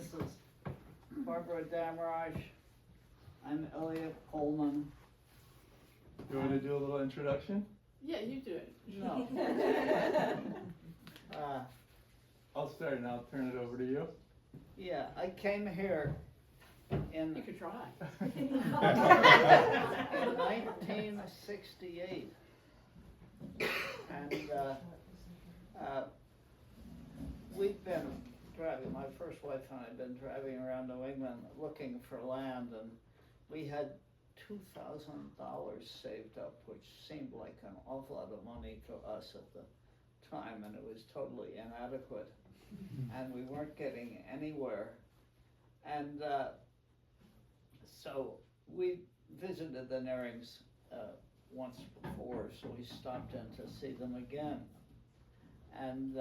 Mrs. Barbara Damrosch. I'm Eliot Coleman. You want to do a little introduction? Yeah, you do it. No. I'll start and I'll turn it over to you. Yeah, I came here in You could try. in 1968, and we've been driving. My first wife and I have been driving around New England looking for land, and we had $2,000 saved up, which seemed like an awful lot of money to us at the time, and it was totally inadequate, and we weren't getting anywhere. And so we visited the Nearings once before, so we stopped in to see them again. And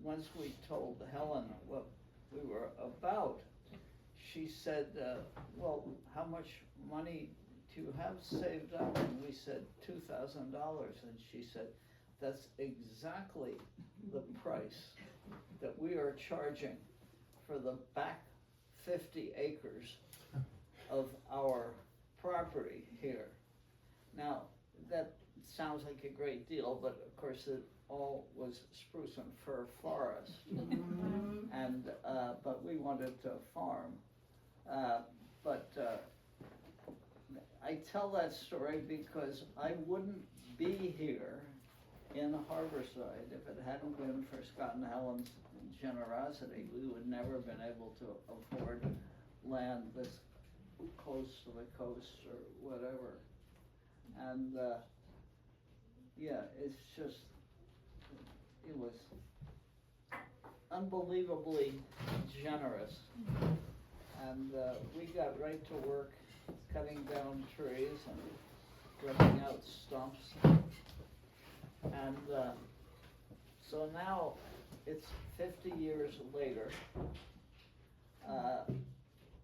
once we told Helen what we were about, she said, well, how much money do you have saved up? And we said $2,000. And she said, that's exactly the price that we are charging for the back 50 acres of our property here. Now, that sounds like a great deal, but of course it all was spruce and fir forest. And but we wanted to farm. I tell that story because I wouldn't be here in Harborside if it hadn't been for Scott and Helen's generosity. We would never have been able to afford land this close to the coast or whatever. And yeah, it's just, it was unbelievably generous. And we got right to work cutting down trees and ripping out stumps. And so now it's 50 years later,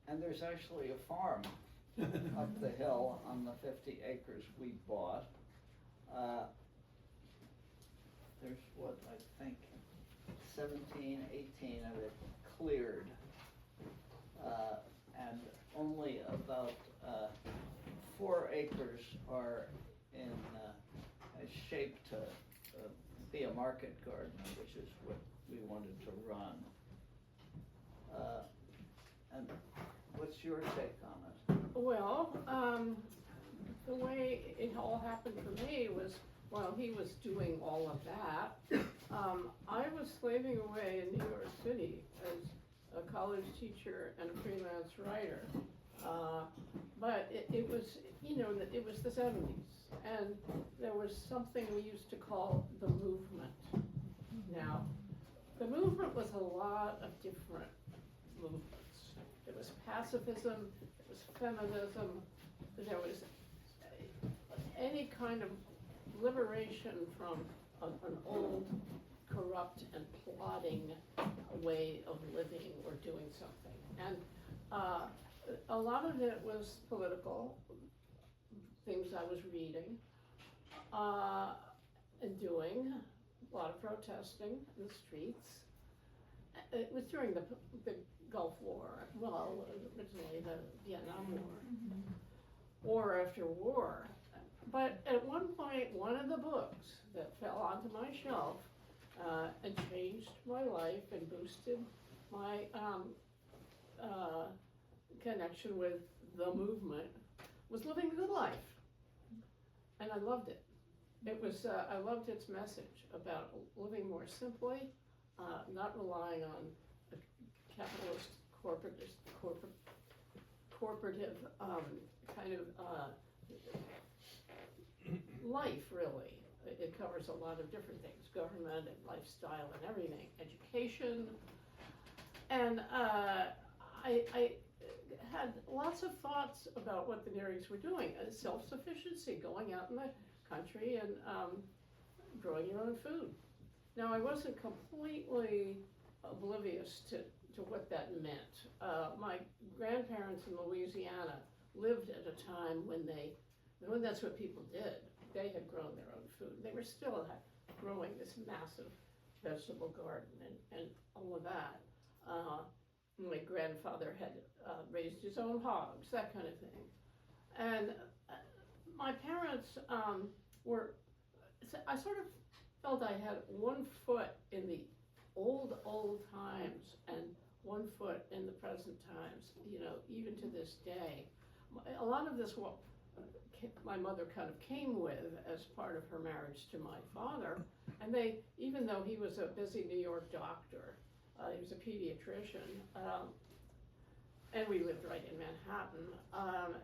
and there's actually a farm up the hill on the 50 acres we bought. There's what, I think 17, 18 of it cleared, and only about 4 acres are in a shape to be a market garden, which is what we wanted to run. And what's your take on it? Well, the way it all happened for me was while he was doing all of that, I was slaving away in New York City as a college teacher and a freelance writer. But it was, you know, it was the 70s, and there was something we used to call the movement. Now, the movement was a lot of different movements. There was pacifism, there was feminism, there was any kind of liberation from an old, corrupt and plotting way of living or doing something. And a lot of it was political, things I was reading and doing, a lot of protesting in the streets. It was during the Gulf War, well, originally the Vietnam War, war after war. But at one point, one of the books that fell onto my shelf and changed my life and boosted my connection with the movement was Living the Good Life. And I loved it. It was, I loved its message about living more simply, not relying on a capitalist, corporative kind of life, really. It covers a lot of different things, government and lifestyle and everything, education. And I had lots of thoughts about what the Nearings were doing, self-sufficiency, going out in the country and growing your own food. Now, I wasn't completely oblivious to what that meant. My grandparents in Louisiana lived at a time when that's what people did. They had grown their own food. They were still growing this massive vegetable garden and all of that. my grandfather had raised his own hogs, that kind of thing. And my parents were, I sort of felt I had one foot in the old times and one foot in the present times, you know, even to this day. A lot of this, what my mother kind of came with as part of her marriage to my father, and they, even though he was a busy New York doctor, he was a pediatrician, and we lived right in Manhattan,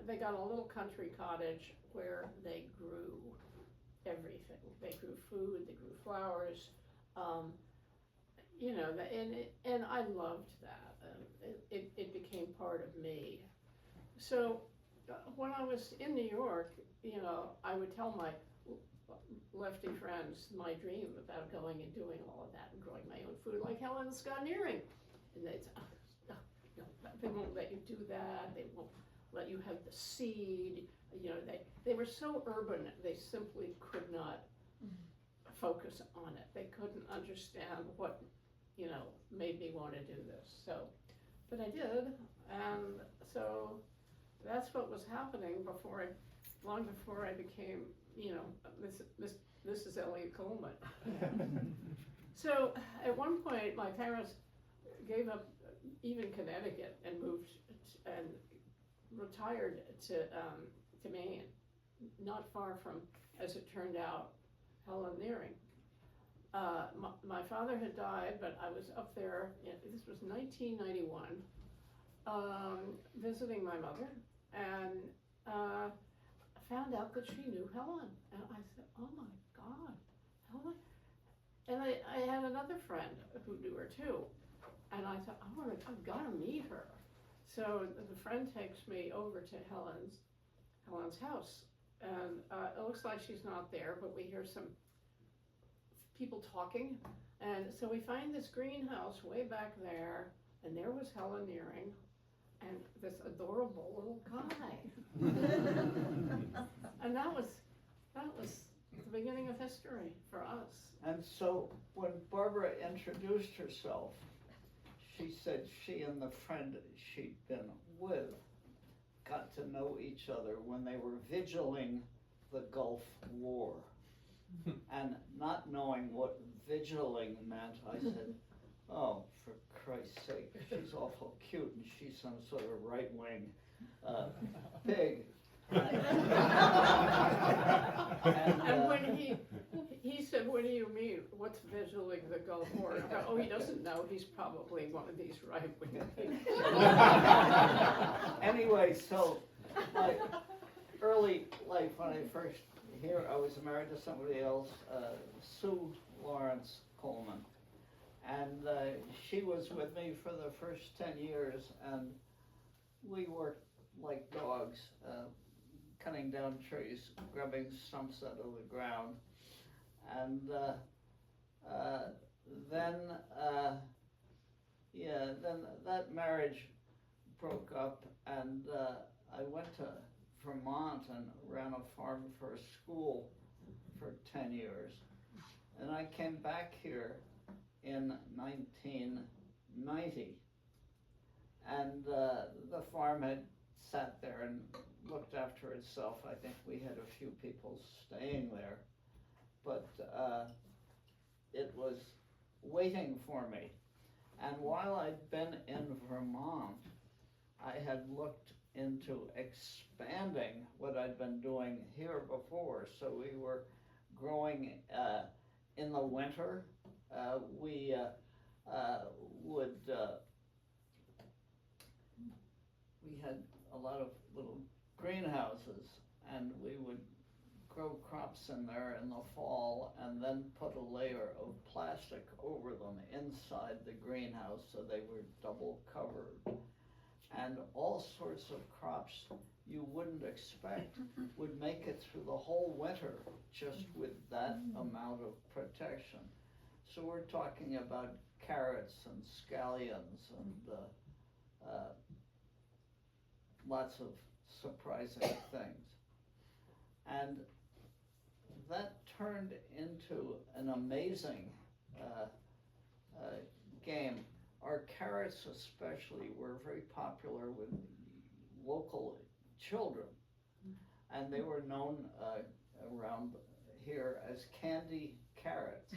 they got a little country cottage where they grew everything. They grew food, they grew flowers, you know, and I loved that. It became part of me. So when I was in New York, you know, I would tell my lefty friends my dream about going and doing all of that and growing my own food like Helen and Scott Nearing. And they'd say, oh, no, they won't let you do that. They won't let you have the seed. You know, they were so urban, they simply could not focus on it. They couldn't understand what, you know, made me want to do this. So, but I did, and so that's what was happening long before I became, you know, Mrs. Eliot Coleman. So at one point, my parents gave up even Connecticut and moved and retired to Maine, not far from, as it turned out, Helen Nearing. My father had died, but I was up there, this was 1991, visiting my mother, and I found out that she knew Helen. And I said, oh my God, Helen? And I had another friend who knew her too. And I thought, I've got to meet her. So the friend takes me over to Helen's house. And it looks like she's not there, but we hear some people talking. And so we find this greenhouse way back there, and there was Helen Nearing and this adorable little guy. And that was the beginning of history for us. And so when Barbara introduced herself, she said she and the friend she'd been with got to know each other when they were vigiling the Gulf War. And not knowing what vigiling meant, I said, oh, for Christ's sake, she's awful cute and she's some sort of right-wing pig. And when he said, what do you mean? What's vigiling the Gulf War? I go, oh, he doesn't know. He's probably one of these right-wing people. Anyway, so my early life, when I first here, I was married to somebody else, Sue Lawrence Coleman. And she was with me for the first 10 years, and we worked like dogs, cutting down trees, grubbing stumps out of the ground. And then that marriage broke up, and I went to Vermont and ran a farm for a school for 10 years. And I came back here in 1990. And the farm had sat there and looked after itself. I think we had a few people staying there, but it was waiting for me. And while I'd been in Vermont, I had looked into expanding what I'd been doing here before. So we were growing in the winter. We had a lot of little greenhouses, and we would grow crops in there in the fall and then put a layer of plastic over them inside the greenhouse so they were double covered. And all sorts of crops you wouldn't expect would make it through the whole winter just with that amount of protection. So we're talking about carrots and scallions and lots of surprising things. And that turned into an amazing game. our carrots especially were very popular with local children. And they were known around here as candy carrots.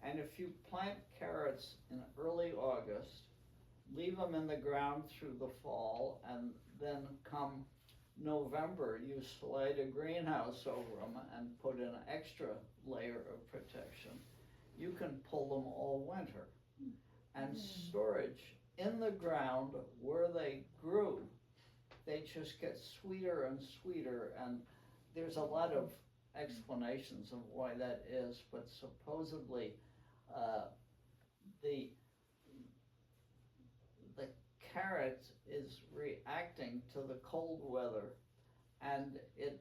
And if you plant carrots in early August, leave them in the ground through the fall, and then come November, you slide a greenhouse over them and put an extra layer of protection, you can pull them all winter. And storage in the ground where they grew, they just get sweeter and sweeter, and there's a lot of explanations of why that is, but supposedly the carrot is reacting to the cold weather, and it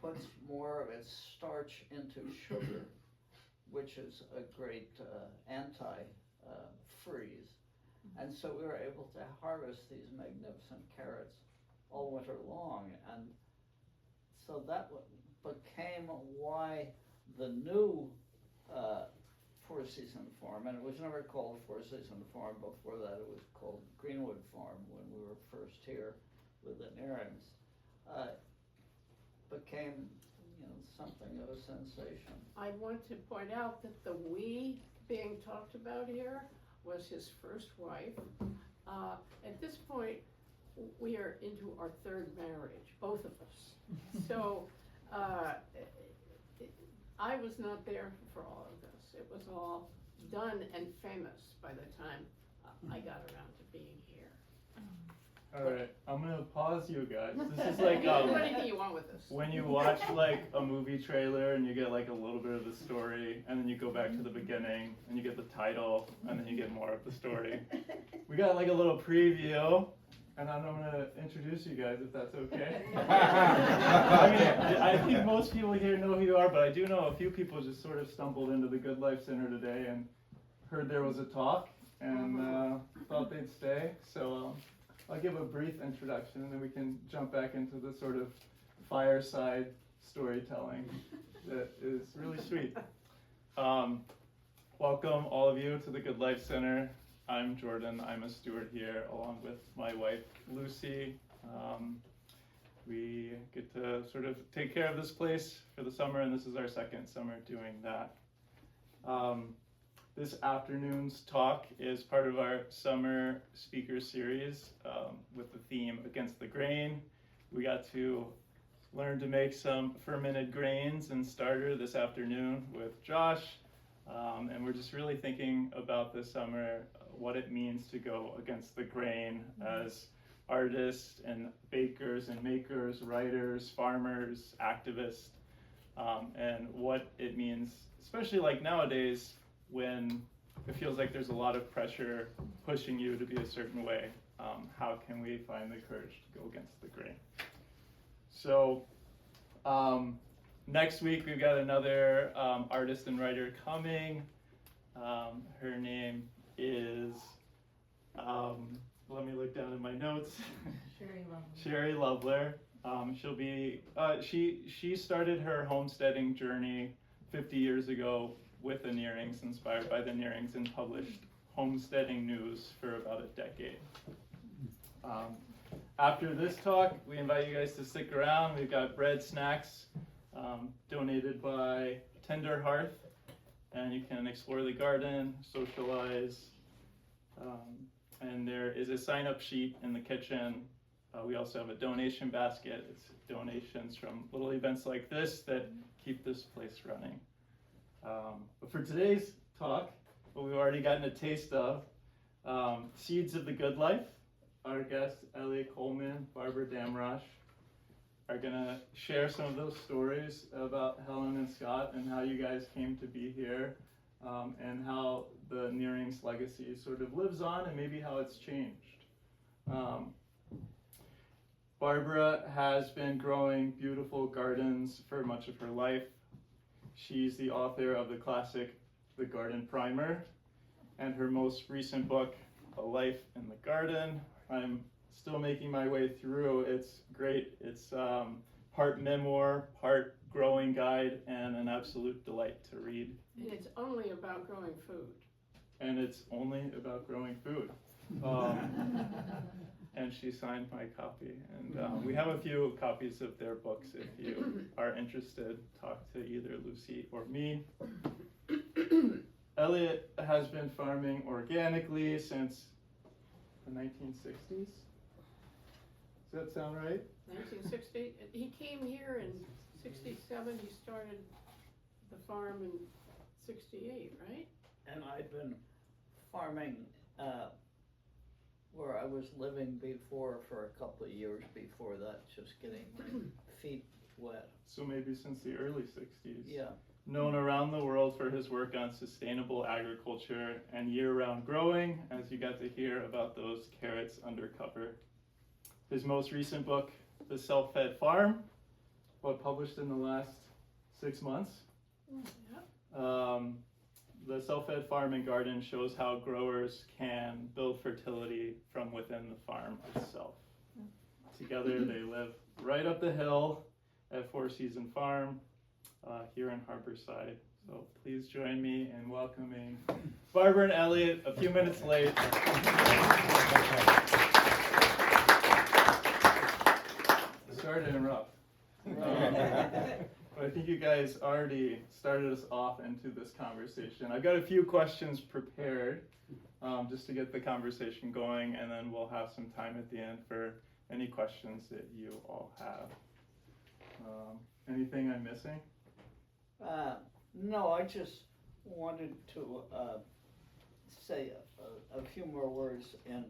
puts more of its starch into sugar, which is a great anti-freeze. And so we were able to harvest these magnificent carrots all winter long, and so that became why the new four-season farm, and it was never called four-season farm before that, it was called Greenwood Farm when we were first here with the Nearings, became, something of a sensation. I want to point out that the "we" being talked about here was his first wife. At this point, we are into our third marriage, both of us. So I was not there for all of this. It was all done and famous by the time I got around to being here. Alright, I'm gonna pause you guys. This is like Do anything you want with this. when you watch like a movie trailer and you get like a little bit of the story, and then you go back to the beginning and you get the title, and then you get more of the story. We got like a little preview, and I'm gonna introduce you guys if that's okay. I mean, I think most people here know who you are, but I do know a few people just sort of stumbled into the Good Life Center today and heard there was a talk and thought they'd stay. So I'll give a brief introduction, and then we can jump back into the sort of fireside storytelling that is really sweet. Welcome all of you to the Good Life Center. I'm Jordan. I'm a steward here along with my wife Lucy. We get to sort of take care of this place for the summer, and this is our second summer doing that. This afternoon's talk is part of our summer speaker series with the theme Against the Grain. We got to learn to make some fermented grains and starter this afternoon with Josh, and we're just really thinking about this summer what it means to go against the grain as artists and bakers and makers, writers, farmers, activists, and what it means, especially like nowadays when it feels like there's a lot of pressure pushing you to be a certain way. How can we find the courage to go against the grain? So next week we've got another artist and writer coming. Her name is, let me look down in my notes. Sherry Lovler. She'll be, she started her homesteading journey 50 years ago with the Nearings, inspired by the Nearings, and published homesteading news for about a decade. After this talk, we invite you guys to stick around. We've got bread, snacks, donated by Tender Hearth, and you can explore the garden, socialize, and there is a sign-up sheet in the kitchen. We also have a donation basket. It's donations from little events like this that keep this place running. But for today's talk, what we've already gotten a taste of, Seeds of the Good Life, our guest Eliot Coleman Barbara Damrosch are gonna share some of those stories about Helen and Scott and how you guys came to be here, and how the Nearings legacy sort of lives on and maybe how it's changed. Barbara has been growing beautiful gardens for much of her life. She's the author of the classic The Garden Primer and her most recent book, A Life in the Garden. I'm still making my way through. It's great. It's part memoir, part growing guide, and an absolute delight to read. And it's only about growing food. and it's only about growing food. And she signed my copy, and we have a few copies of their books if you are interested. Talk to either Lucy or me. Eliot has been farming organically since the 1960s. Does that sound right? 1960, he came here in 67, he started the farm in 68, right? And I'd been farming where I was living before for a couple of years before that, just getting my feet wet. So maybe since the early 60s. Yeah. Known around the world for his work on sustainable agriculture and year-round growing, as you got to hear about those carrots undercover. His most recent book, The Self-Fed Farm, published in the last 6 months. Yeah. The Self-Fed Farm and Garden shows how growers can build fertility from within the farm itself. Together they live right up the hill at Four Season Farm here in Harborside. So please join me in welcoming Barbara and Eliot a few minutes late. Sorry to interrupt. But I think you guys already started us off into this conversation. I've got a few questions prepared just to get the conversation going, and then we'll have some time at the end for any questions that you all have. Anything I'm missing? No, I just wanted to say a few more words in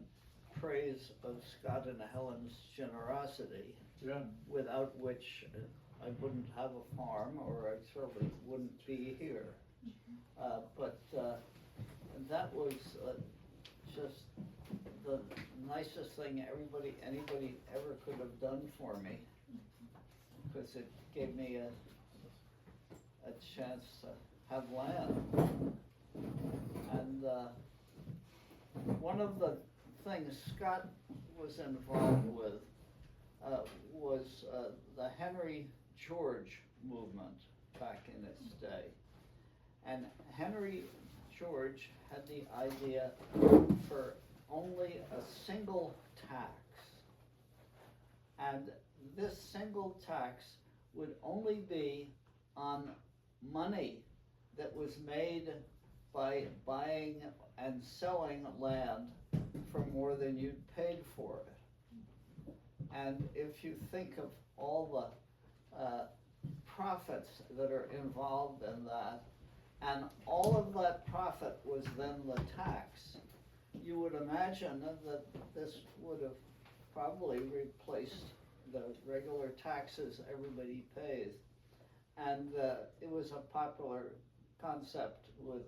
praise of Scott and Helen's generosity, Yeah. without which I wouldn't have a farm, or I certainly wouldn't be here. But that was just the nicest thing anybody ever could have done for me, because it gave me a chance to have land. And one of the things Scott was involved with was the Henry George movement back in its day. And Henry George had the idea for only a single tax. And this single tax would only be on money that was made by buying and selling land for more than you'd paid for it. And if you think of all the profits that are involved in that, and all of that profit was then the tax, you would imagine that this would have probably replaced the regular taxes everybody pays. And it was a popular concept with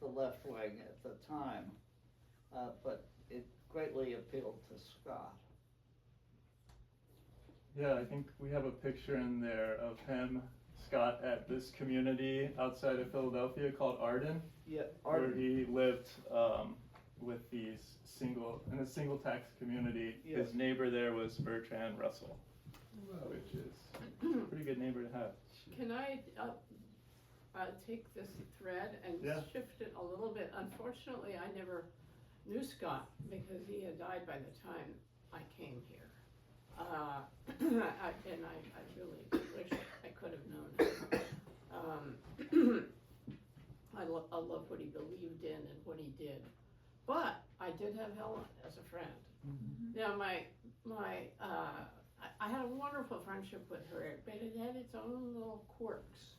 the left wing at the time, but it greatly appealed to Scott. Yeah, I think we have a picture in there of him, Scott, at this community outside of Philadelphia called Arden, Yeah, where he lived with in a single tax community. Yes. His neighbor there was Bertrand Russell, which is a pretty good neighbor to have. Can I take this thread and Yeah. shift it a little bit? Unfortunately, I never knew Scott because he had died by the time I came here. And I really wish I could have known him. I love what he believed in and what he did. But I did have Helen as a friend. Now I had a wonderful friendship with her, but it had its own little quirks.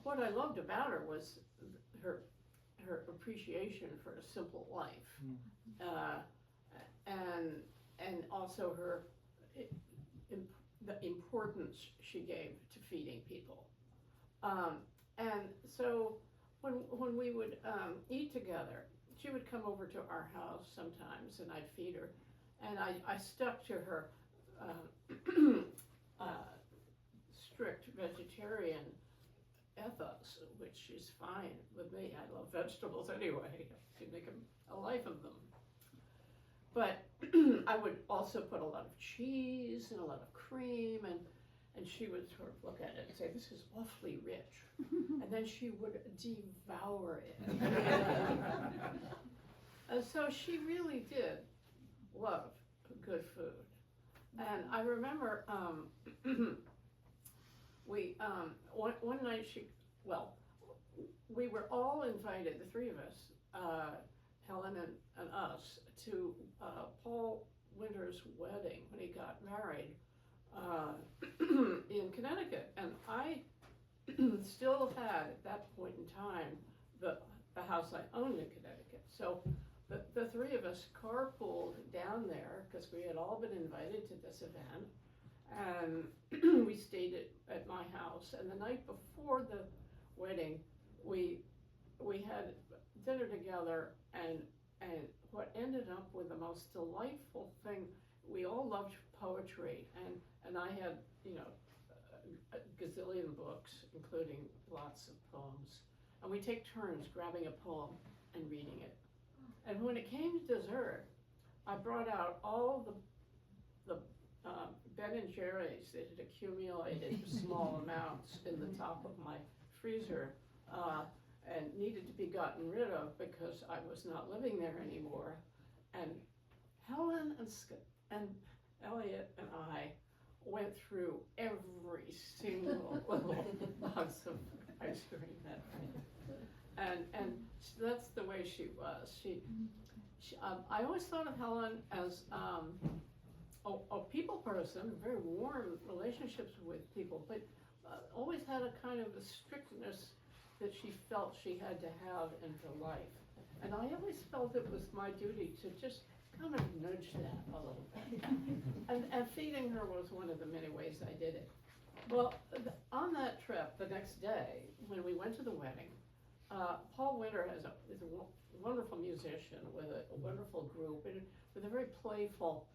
What I loved about her was her appreciation for a simple life, and also the importance she gave to feeding people. And so when we would eat together, she would come over to our house sometimes, and I'd feed her, and I stuck to her strict vegetarian ethos, which is fine with me. I love vegetables anyway. You make a life of them. But I would also put a lot of cheese and a lot of cream, and she would sort of look at it and say, "This is awfully rich," and then she would devour it. And so she really did love good food. And I remember one night we were all invited, the three of us, Helen and us, to Paul Winter's wedding when he got married in Connecticut. And I still had, at that point in time, the house I owned in Connecticut. So the three of us carpooled down there because we had all been invited to this event, and we stayed at my house. And the night before the wedding, we had dinner together, and what ended up with the most delightful thing. We all loved poetry, and I had, you know, a gazillion books, including lots of poems, and we take turns grabbing a poem and reading it. And when it came to dessert, I brought out all the Ben and Jerry's that had accumulated small amounts in the top of my freezer and needed to be gotten rid of because I was not living there anymore. And Helen and Eliot and I went through every single little box of ice cream that night. And that's the way she was. I always thought of Helen as a people person, very warm relationships with people, but always had a kind of a strictness that she felt she had to have in her life. And I always felt it was my duty to just kind of nudge that a little bit. And feeding her was one of the many ways I did it. Well, on that trip, the next day, when we went to the wedding, Paul Winter is a wonderful musician with a wonderful group, and with a very playful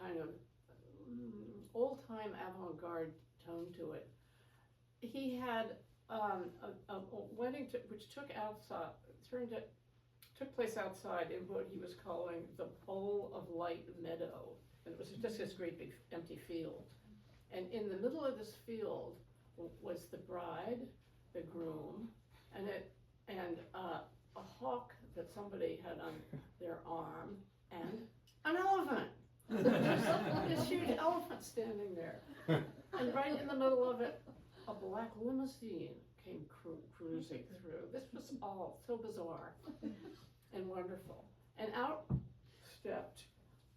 kind of old-time avant-garde tone to it. He had a wedding which took place outside in what he was calling the Bowl of Light Meadow, and it was just this great big empty field. And in the middle of this field was the bride, the groom, and a hawk that somebody had on their arm, and an elephant. This huge elephant standing there. And right in the middle of it, a black limousine came cruising through. This was all so bizarre and wonderful. And out stepped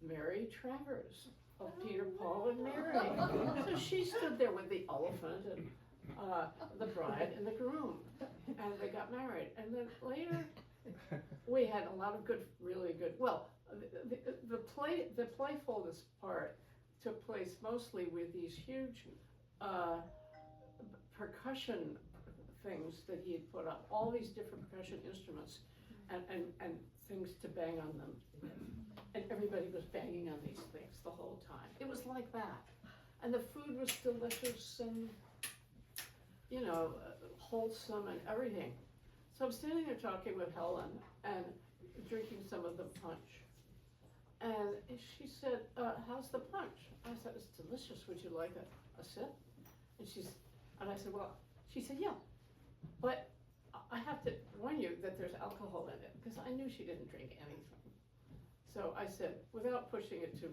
Mary Travers of Peter, Paul, and Mary. So she stood there with the elephant and the bride and the groom, and they got married. And then later, we had a lot of really good, well, the playfulness part took place mostly with these huge percussion things that he had put up, all these different percussion instruments and things to bang on them. And everybody was banging on these things the whole time. It was like that. And the food was delicious and, you know, wholesome and everything. So I'm standing there talking with Helen and drinking some of the punch. And she said, how's the punch? I said, it's delicious. Would you like a sip? And I said, well, she said, yeah, but I have to warn you that there's alcohol in it, because I knew she didn't drink anything. So I said, without pushing it to,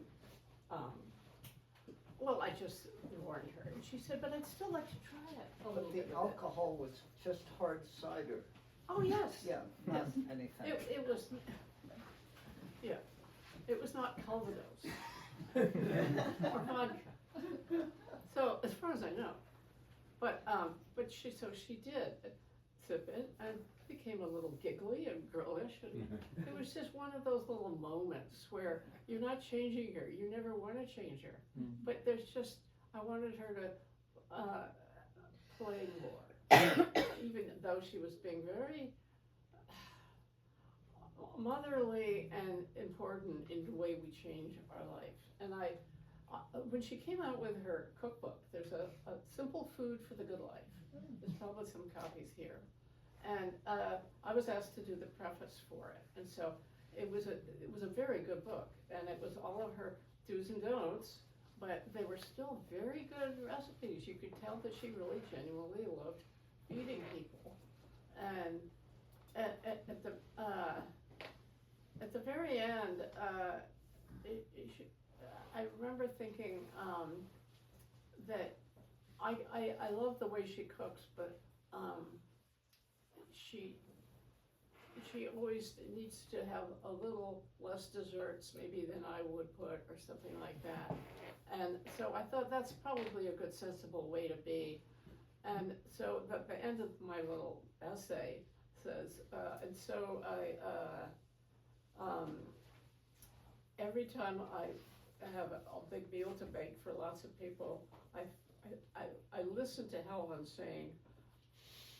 I just warned her. And she said, but I'd still like to try it. But the alcohol was just hard cider. Oh, yes. Yeah, not anything. It was, yeah, it was not Calvados or vodka. So as far as I know, but she did sip it and became a little giggly and girlish, and it was just one of those little moments where you're not changing her, you never want to change her, but there's just, I wanted her to play more, even though she was being very motherly and important in the way we change our life. And when she came out with her cookbook, there's a simple food for the good life. There's probably some copies here. And I was asked to do the preface for it. And so it was a very good book. And it was all of her do's and don'ts, but they were still very good recipes. You could tell that she really genuinely loved feeding people. And at the very end, I remember thinking that I love the way she cooks, but she always needs to have a little less desserts maybe than I would put or something like that. And so I thought that's probably a good sensible way to be. And so the end of my little essay says, and so every time I have a big meal to bake for lots of people, I listen to Helen saying,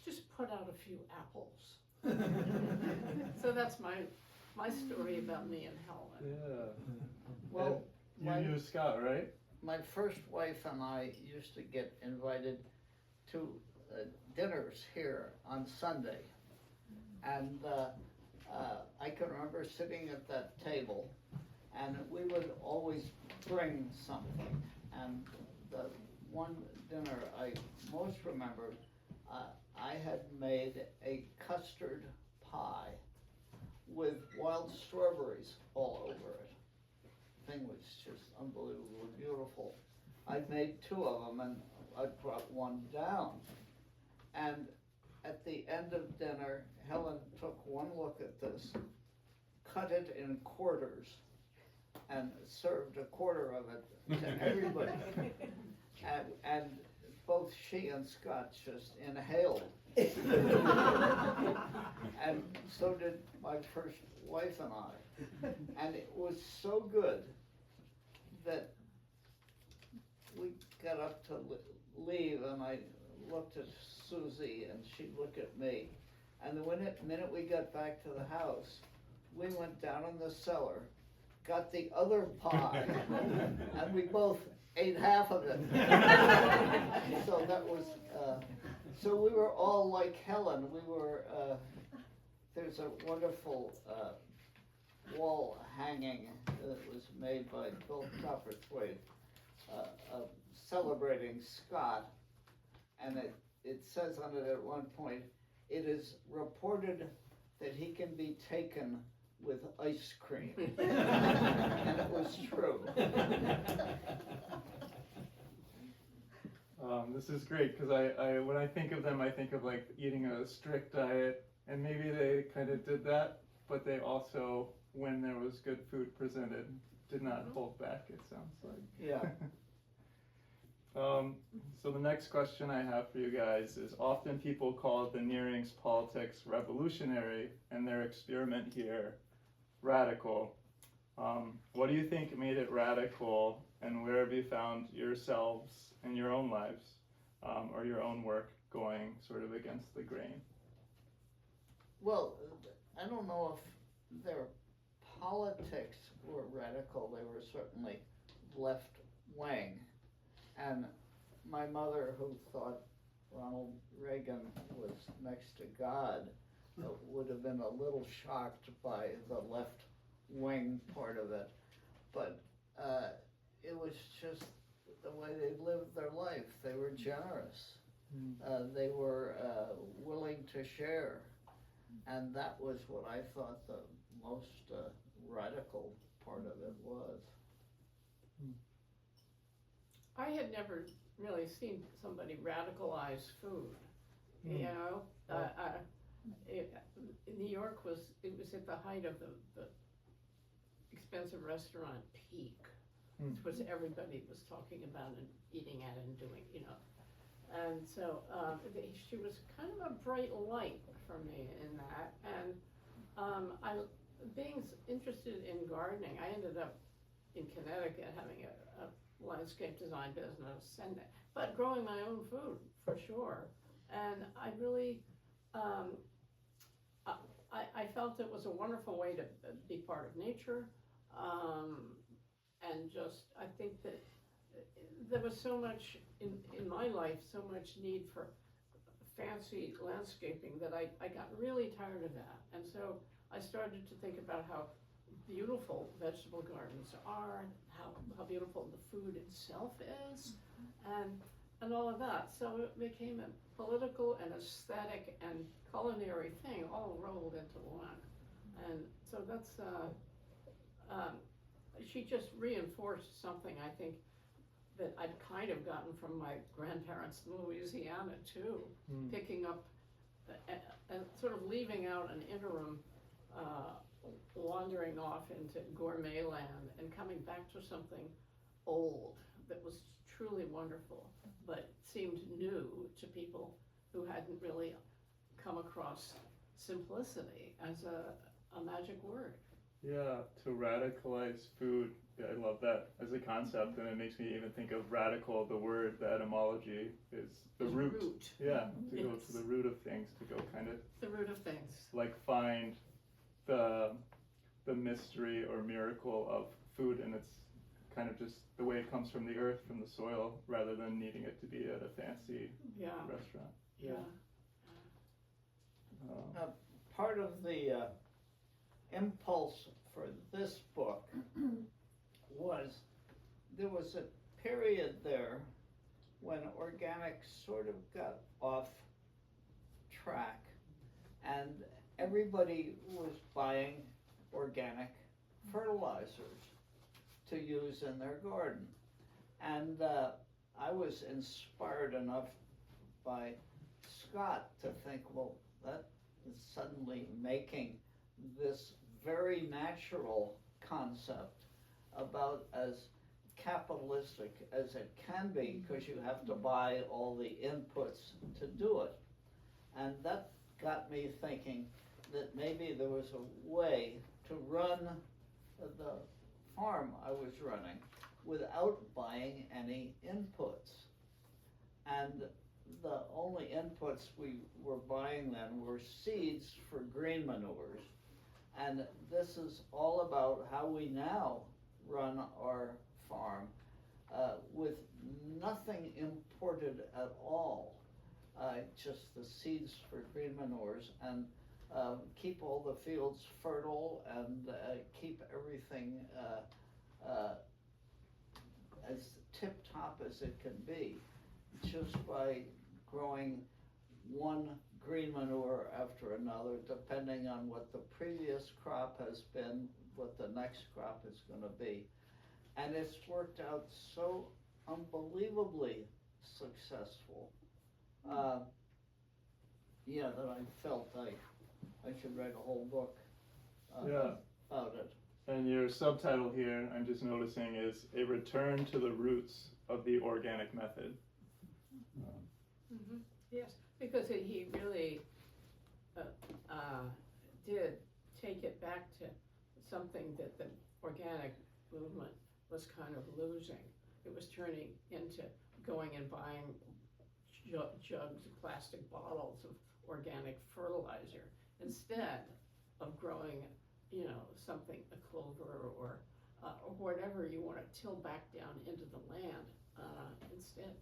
just put out a few apples. So that's my story about me and Helen. Yeah. Well, And you knew Scott, right? my first wife and I used to get invited to dinners here on Sunday. And I can remember sitting at that table, and we would always bring something. And the one dinner I most remember, I had made a custard pie with wild strawberries all over it. The thing was just unbelievably beautiful. I'd made 2 of them, and I brought one down. And at the end of dinner, Helen took one look at this, cut it in quarters, and served a quarter of it to everybody. And both she and Scott just inhaled. And so did my first wife and I. And it was so good that we got up to leave, and I looked at Susie and she looked at me. And the minute we got back to the house, we went down in the cellar, got the other pie, and we both ate half of it. So that was, so we were all like Helen. We were, there's a wonderful wall hanging that was made by Bill Copperthwaite, celebrating Scott, and it says on it at one point, it is reported that he can be taken with ice cream. And it was true. This is great, because I when I think of them, I think of like eating a strict diet, and maybe they kind of did that, but they also, when there was good food presented, did not hold back, it sounds like. Yeah. So the next question I have for you guys is, often people call the Nearings politics revolutionary and their experiment here radical. What do you think made it radical, and where have you found yourselves in your own lives or your own work going sort of against the grain? Well, I don't know if their politics were radical. They were certainly left-wing. And my mother, who thought Ronald Reagan was next to God, would have been a little shocked by the left-wing part of it. But it was just the way they lived their life. They were generous. They were willing to share. And that was what I thought the most radical part of it was. I had never really seen somebody radicalize food, you know. New York was at the height of the expensive restaurant peak, which was everybody was talking about and eating at and doing, you know. And so she was kind of a bright light for me in that. And being interested in gardening, I ended up in Connecticut having a landscape design business, but growing my own food for sure. And I really, I felt it was a wonderful way to be part of nature, and just I think that there was so much in my life, so much need for fancy landscaping that I got really tired of that. And so I started to think about how beautiful vegetable gardens are, how beautiful the food itself is, and all of that. So it became a political and aesthetic and culinary thing all rolled into one. And so that's, she just reinforced something I think that I'd kind of gotten from my grandparents in Louisiana too, picking up and sort of leaving out an interim, wandering off into gourmet land and coming back to something old that was truly wonderful, but seemed new to people who hadn't really come across simplicity as a magic word. Yeah, to radicalize food, yeah, I love that as a concept, and it makes me even think of radical, the word, the etymology is the root. Yeah, to go to the root of things, to go kind of the root of things, like find the mystery or miracle of food, and it's kind of just the way it comes from the earth, from the soil, rather than needing it to be at a fancy restaurant. Yeah. Part of the impulse for this book was there was a period there when organic sort of got off track and everybody was buying organic fertilizers to use in their garden. And I was inspired enough by Scott to think, well, that is suddenly making this very natural concept about as capitalistic as it can be, because you have to buy all the inputs to do it. And that got me thinking that maybe there was a way to run the farm I was running without buying any inputs. And the only inputs we were buying then were seeds for green manures. And this is all about how we now run our farm with nothing imported at all, just the seeds for green manures, and keep all the fields fertile and keep everything as tip-top as it can be, just by growing one green manure after another, depending on what the previous crop has been, what the next crop is going to be. And it's worked out so unbelievably successful, that I felt I should write a whole book about it. And your subtitle here, I'm just noticing, is A Return to the Roots of the Organic Method. Yes, because he really did take it back to something that the organic movement was kind of losing. It was turning into going and buying jugs, plastic bottles of organic fertilizer instead of growing, something, a clover or whatever you want to till back down into the land instead.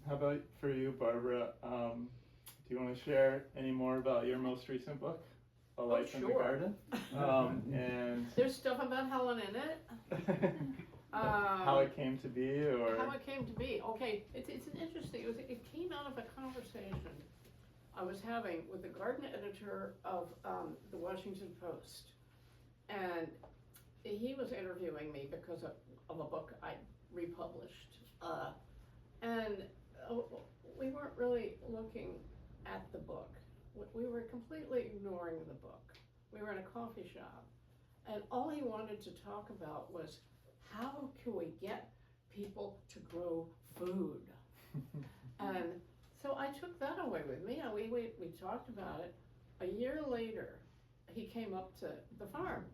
How about for you, Barbara? Do you want to share any more about your most recent book, A Life in the Garden? And there's stuff about Helen in it. How it came to be, or how it came to be. Okay, it's an interesting. It came out of a conversation I was having with the garden editor of the Washington Post, and he was interviewing me because of a book I republished, and we weren't really looking at the book. We were completely ignoring the book. We were in a coffee shop, and all he wanted to talk about was how can we get people to grow food. And so I took that away with me, and we talked about it. A year later, he came up to the farm.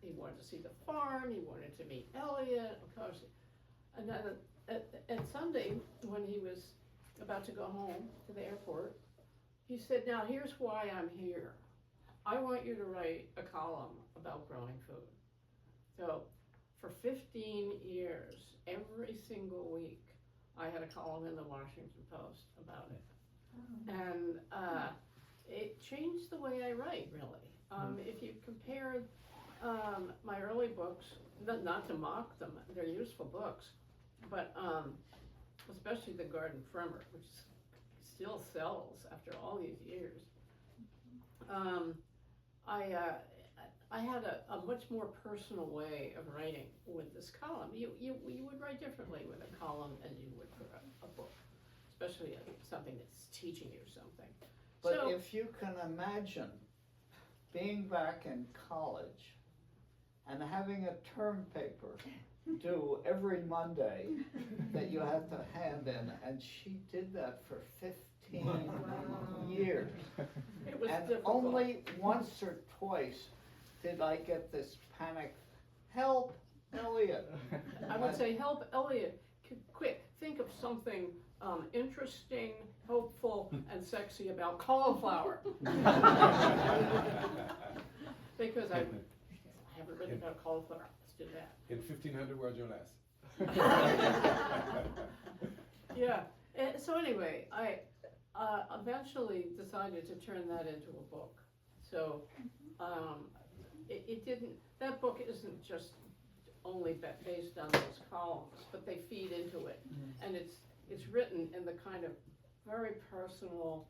He wanted to see the farm, he wanted to meet Eliot, of course. And then at Sunday, when he was about to go home to the airport, he said, now here's why I'm here. I want you to write a column about growing food. So for 15 years, every single week, I had a column in the Washington Post about it. And it changed the way I write, really. If you compare my early books, not to mock them, they're useful books, but especially the Garden Primer, which still sells after all these years. I had a much more personal way of writing with this column. You would write differently with a column as you would for a book, especially something that's teaching you something. But So, if you can imagine being back in college and having a term paper due every Monday that you had to hand in, and she did that for 15 years. it was And difficult. only once or twice did I get this panic, help, Eliot. I would say, help Eliot, quick, think of something interesting, hopeful, and sexy about cauliflower. Because I haven't written about cauliflower, let's do that. In 1,500 words or less. Yeah, so anyway, I eventually decided to turn that into a book. So, it didn't, that book isn't just only based on those columns, but they feed into it. And it's written in the kind of very personal,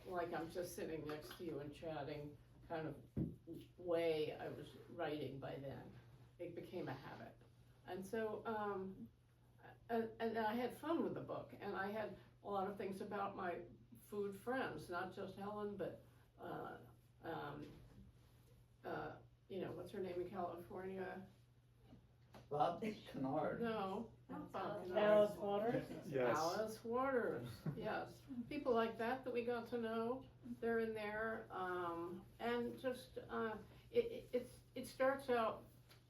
like I'm just sitting next to you and chatting kind of way I was writing by then. It became a habit. And so, and I had fun with the book, and I had a lot of things about my food friends, not just Helen, but, you know, what's her name in California? Bob Kennard. No, not Bob Kennard. Alice Waters? Yes. Alice Waters, yes. People like that we got to know, they're in there, and just, it starts out,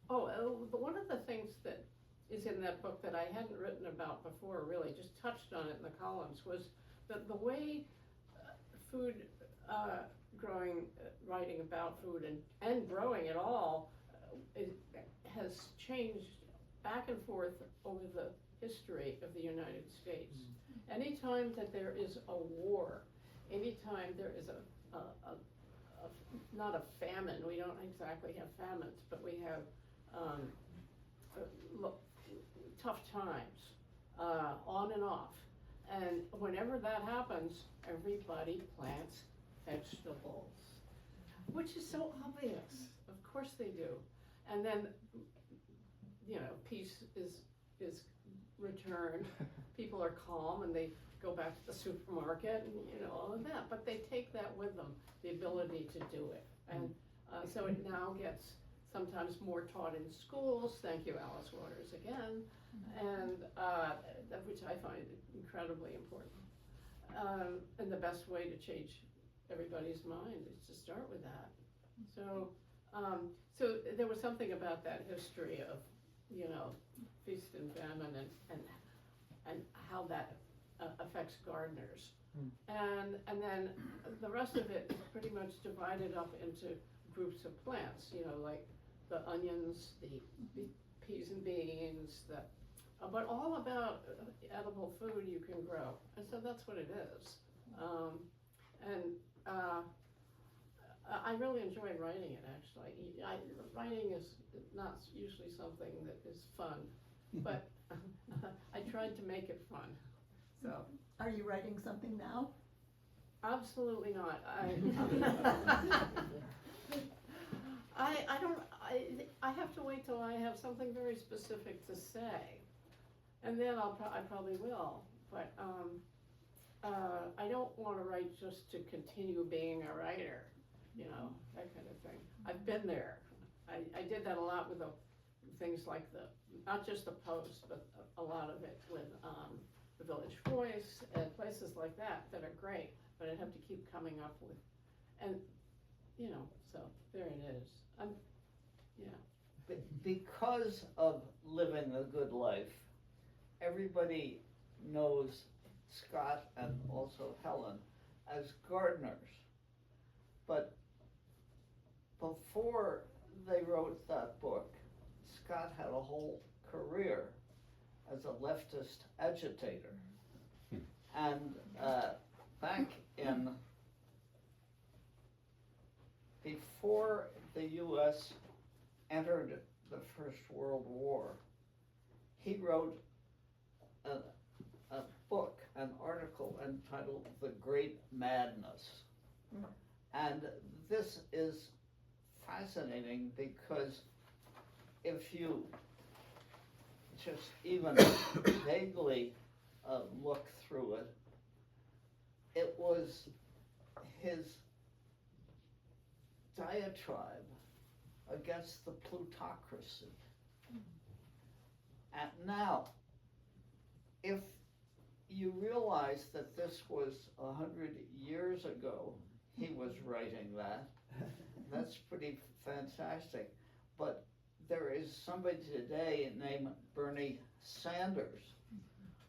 one of the things that is in that book that I hadn't written about before, really, just touched on it in the columns, was the way food, writing about food and growing it all, has changed back and forth over the history of the United States. Anytime that there is a war, anytime there is not a famine, we don't exactly have famines, but we have tough times, on and off. And whenever that happens, everybody plants vegetables, which is so obvious. Of course they do. And then, you know, peace is returned. People are calm and they go back to the supermarket and, you know, all of that. But they take that with them, the ability to do it. And so it now gets sometimes more taught in schools. Thank you, Alice Waters, again. And which I find incredibly important. And the best way to change everybody's mind is to start with that. So, so there was something about that history of, you know, feast and famine and how that affects gardeners. And then the rest of it is pretty much divided up into groups of plants, you know, like the onions, the peas and beans, but all about edible food you can grow. And so that's what it is. I really enjoyed writing it, actually. Writing is not usually something that is fun, but I tried to make it fun. So, Are you writing something now? absolutely not. I have to wait till I have something very specific to say, and then I probably will. But I don't want to write just to continue being a writer, you know, that kind of thing. I've been there. I did that a lot with things like not just the Post, but a lot of it with the Village Voice and places like that are great. But I'd have to keep coming up with, and you know, so there it is. Because of living a good life, everybody knows Scott and also Helen as gardeners. But before they wrote that book, Scott had a whole career as a leftist agitator. And back in before the U.S. entered the First World War, he wrote a book, an article entitled The Great Madness. And this is fascinating because if you just even vaguely look through it, it was his diatribe against the plutocracy. And now, if you realize that this was 100 years ago, he was writing that, that's pretty fantastic. But there is somebody today named Bernie Sanders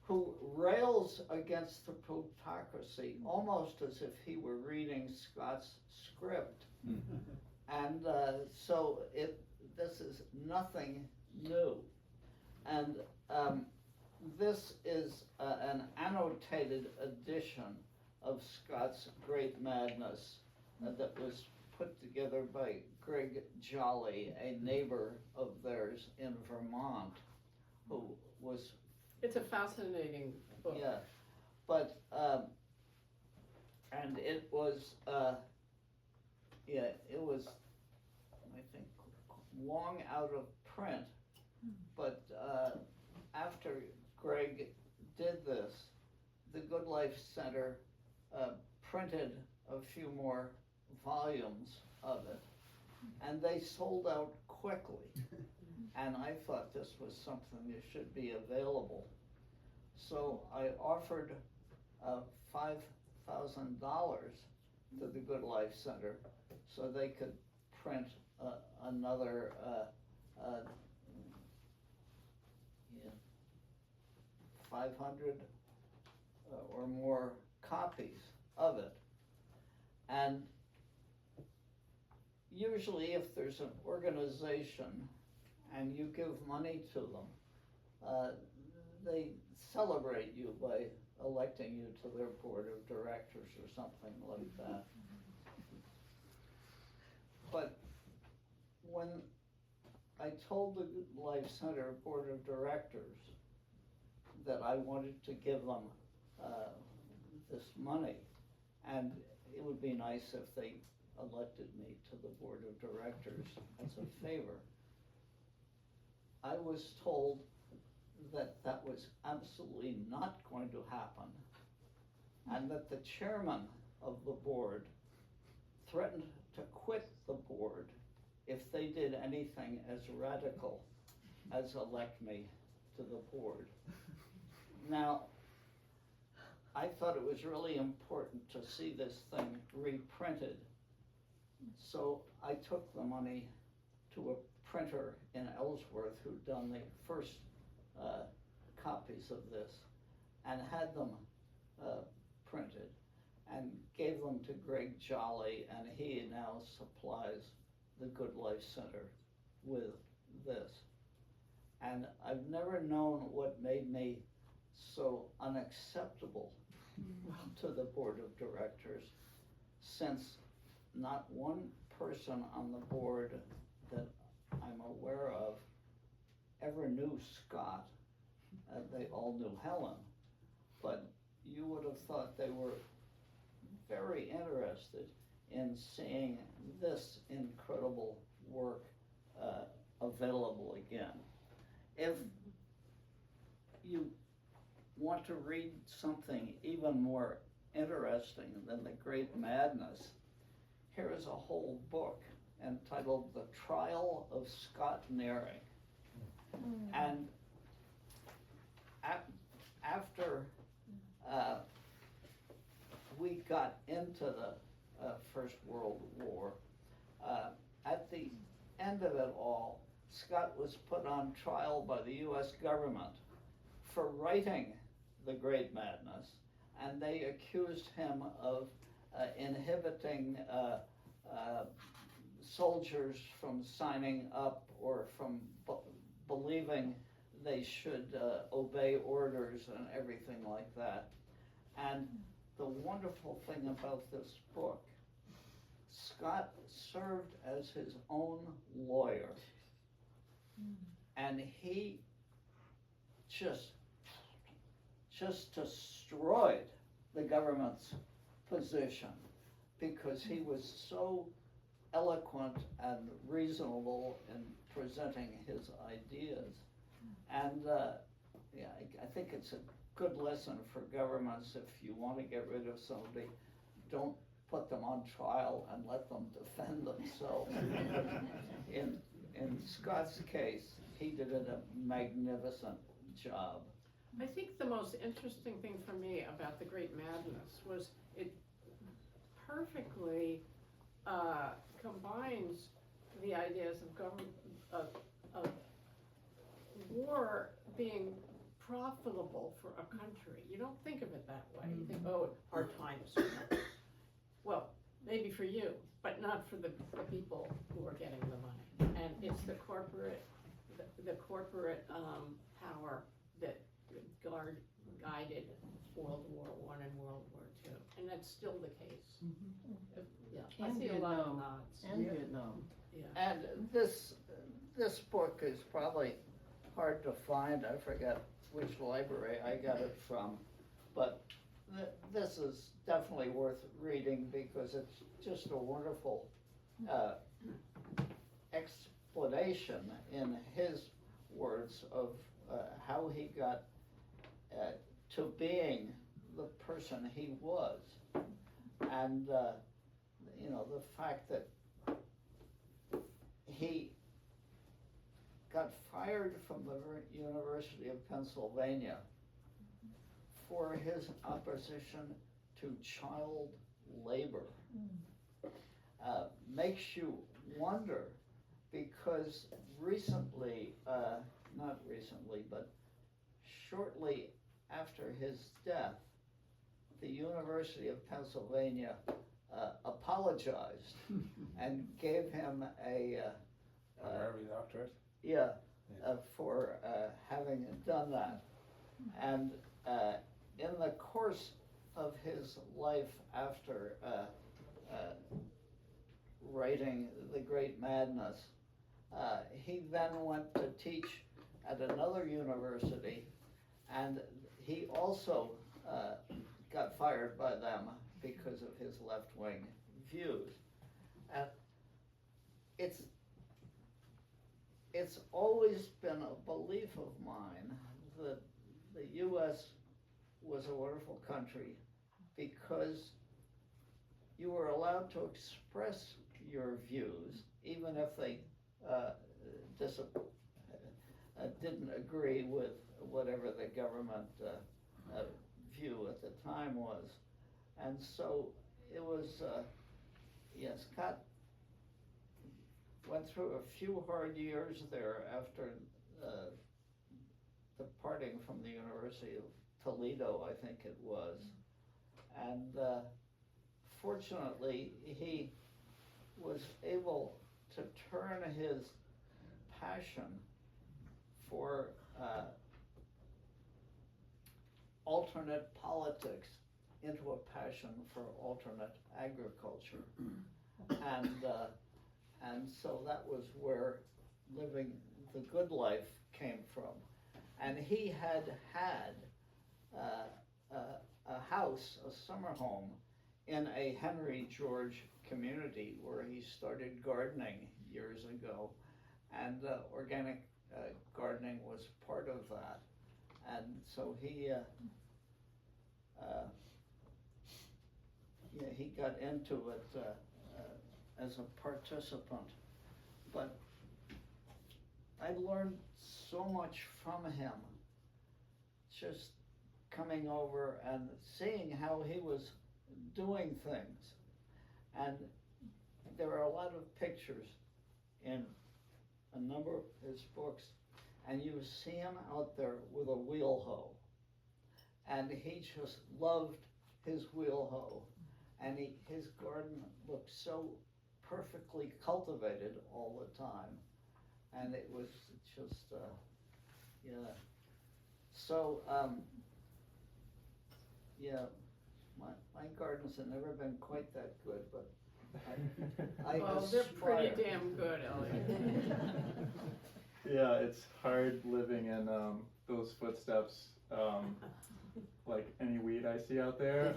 who rails against the plutocracy almost as if he were reading Scott's script. And so this is nothing new. And this is an annotated edition of Scott's Great Madness that was put together by Greg Jolly, a neighbor of theirs in Vermont, who was... It's a fascinating book. Yeah, but, and it was, it was, I think, long out of print, but after Greg did this, the Good Life Center printed a few more volumes of it, and they sold out quickly. And I thought this was something that should be available. So I offered $5,000 to the Good Life Center so they could print another 500 or more copies of it. And usually if there's an organization and you give money to them, they celebrate you by electing you to their board of directors or something like that. But when I told the Good Life Center board of directors that I wanted to give them this money, and it would be nice if they elected me to the board of directors as a favor, I was told that that was absolutely not going to happen, and that the chairman of the board threatened to quit the board if they did anything as radical as elect me to the board. Now, I thought it was really important to see this thing reprinted, so I took the money to a printer in Ellsworth who'd done the first copies of this and had them printed and gave them to Greg Jolly, and he now supplies the Good Life Center with this. And I've never known what made me so unacceptable to the board of directors, since not one person on the board that I'm aware of ever knew Scott. They all knew Helen, but you would have thought they were very interested in seeing this incredible work available again. If you want to read something even more interesting than The Great Madness, here is a whole book entitled The Trial of Scott Nearing. And after we got into the First World War, at the end of it all, Scott was put on trial by the US government for writing The Great Madness, and they accused him of inhibiting soldiers from signing up or from believing they should obey orders and everything like that. And the wonderful thing about this book Scott served as his own lawyer. And he just destroyed the government's position because he was so eloquent and reasonable in presenting his ideas. And I think it's a good lesson for governments. If you want to get rid of somebody, don't put them on trial and let them defend themselves. In Scott's case, he did a magnificent job. I think the most interesting thing for me about The Great Madness was it perfectly combines the ideas of government, of war being profitable for a country. You don't think of it that way. You think, oh, hard times. Well, maybe for you, but not for the people who are getting the money. And it's the corporate power that guided World War I and World War II, and that's still the case. Yeah, I see a lot of nods. And Vietnam. Yeah. And this book is probably hard to find. I forget which library I got it from, but this is definitely worth reading because it's just a wonderful explanation in his words of how he got to being the person he was, and the fact that he got fired from the University of Pennsylvania for his opposition to child labor. Makes you wonder, because recently, not recently, but shortly after his death, the University of Pennsylvania apologized and gave him a Honorary doctorate. for having done that. And in the course of his life after writing The Great Madness, he then went to teach at another university, and he also got fired by them because of his left-wing views. And it's always been a belief of mine that the U.S. was a wonderful country because you were allowed to express your views, even if they didn't agree with whatever the government view at the time was. And so it was, Scott went through a few hard years there after departing from the University of Toledo, I think it was. And fortunately, he was able to turn his passion for alternate politics into a passion for alternate agriculture. And so that was where living the good life came from. And he had a house, a summer home, in a Henry George community where he started gardening years ago. And organic gardening was part of that. And so he got into it as a participant. But I learned so much from him, just coming over and seeing how he was doing things. And there are a lot of pictures in a number of his books, and you see him out there with a wheel hoe. And he just loved his wheel hoe. And his garden looked so perfectly cultivated all the time. And it was just, So, my gardens have never been quite that good, but I Well, they're pretty aspire. damn good, Elliot. Yeah, it's hard living in those footsteps. Like any weed I see out there,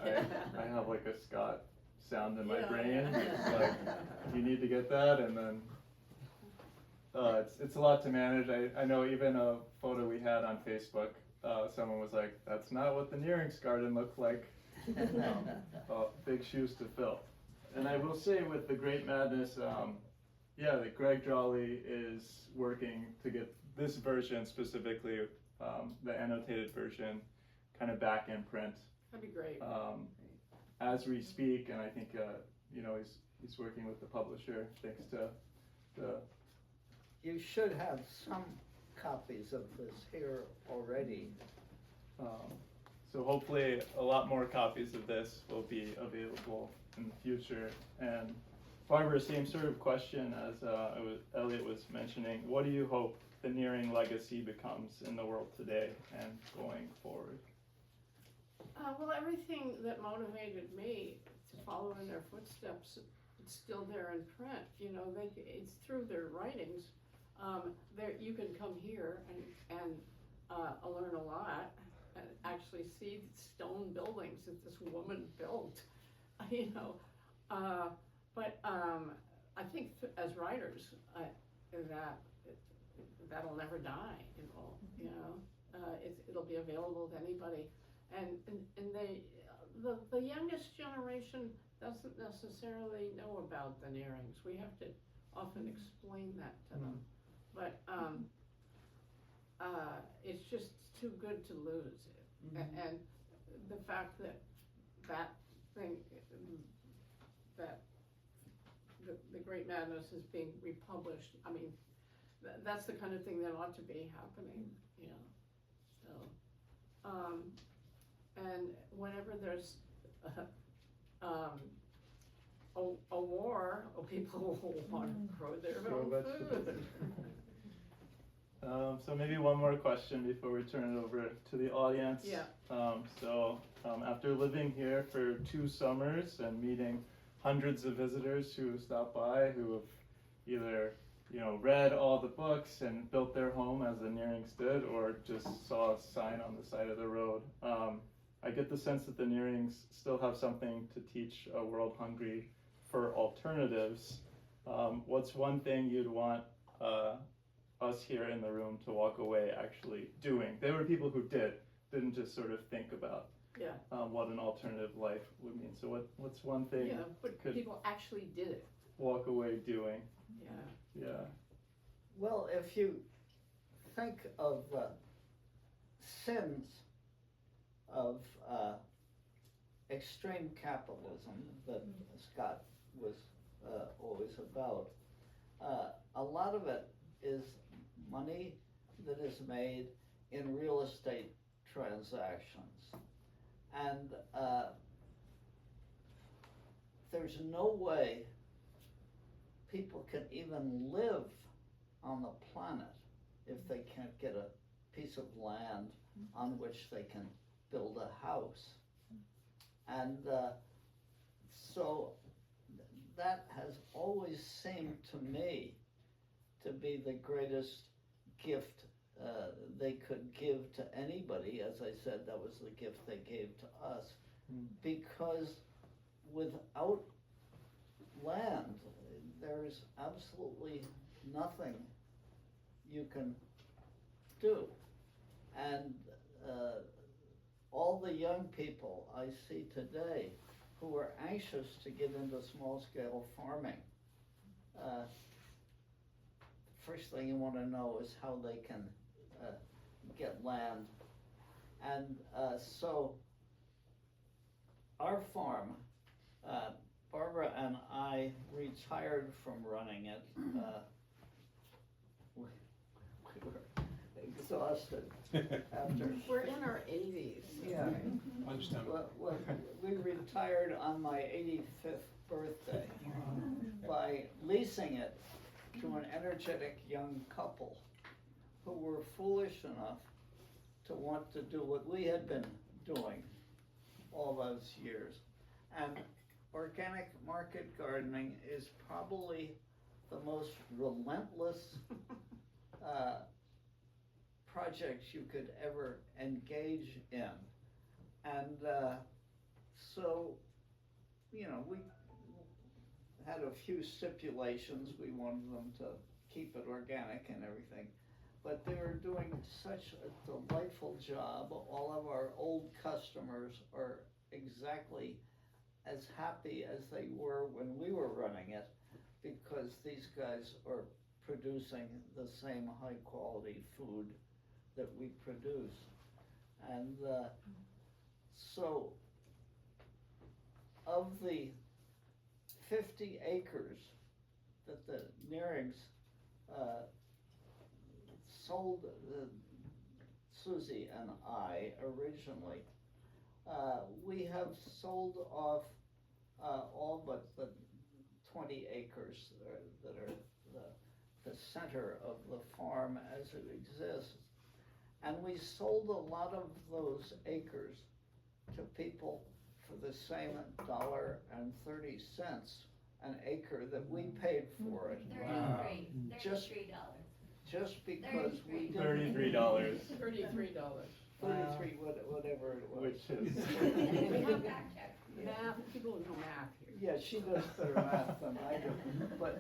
I have like a Scott sound in my Yeah. brain. It's like, you need to get that, and then it's a lot to manage. I know even a photo we had on Facebook, someone was like, "That's not what the Nearings garden looked like." Big shoes to fill. And I will say with the Great Madness, yeah, that Greg Jolly is working to get this version specifically, the annotated version, kind of back in print That'd be great. as we speak. And I think you know, he's working with the publisher thanks to the. You should have some copies of this here already. So hopefully a lot more copies of this will be available in the future. And Barbara, same sort of question as Eliot was mentioning. What do you hope the Nearing legacy becomes in the world today and going forward? Well, everything that motivated me to follow in their footsteps, it's still there in print. You know, it's through their writings. There, you can come here and learn a lot, and actually see stone buildings that this woman built. You know, but I think as writers, that'll never die. You know, it'll be available to anybody, and the youngest generation doesn't necessarily know about the Nearings. We have to often explain that to them, but it's just too good to lose. And the fact that thing, that the Great Madness is being republished, I mean, that's the kind of thing that ought to be happening, you know. So, and whenever there's a war, people will want to grow their own food. So maybe one more question before we turn it over to the audience. Yeah. After living here for 2 summers and meeting hundreds of visitors who stop by, who have either, you know, read all the books and built their home as the Nearings did, or just saw a sign on the side of the road, I get the sense that the Nearings still have something to teach a world hungry for alternatives. What's one thing you'd want us here in the room to walk away actually doing? They were people who didn't just sort of think about what an alternative life would mean. So what's one thing But could people actually did it. walk away doing? Yeah. Yeah. Well, if you think of sins of extreme capitalism that Scott was always about, a lot of it is money that is made in real estate transactions. And there's no way people can even live on the planet if they can't get a piece of land on which they can build a house. And so that has always seemed to me to be the greatest gift they could give to anybody. As I said, that was the gift they gave to us, because without land, there's absolutely nothing you can do. And all the young people I see today who are anxious to get into small-scale farming, first thing you want to know is how they can get land. And so our farm, Barbara and I retired from running it. We were exhausted after. We're in our 80s. Yeah. Understandable. Well, we retired on my 85th birthday by leasing it to an energetic young couple who were foolish enough to want to do what we had been doing all those years. And organic market gardening is probably the most relentless project you could ever engage in. And so, you know, we had a few stipulations. We wanted them to keep it organic and everything. But they were doing such a delightful job. All of our old customers are exactly as happy as they were when we were running it, because these guys are producing the same high quality food that we produce. And so of the 50 acres that the Nearings sold Susie and I originally, we have sold off all but the 20 acres that are the center of the farm as it exists. And we sold a lot of those acres to people for the same $1.30 an acre that we paid for it. Just because we didn't. $33. $33, whatever it was. Which is. Math, people know math here. Yeah, she does better math than I do, but,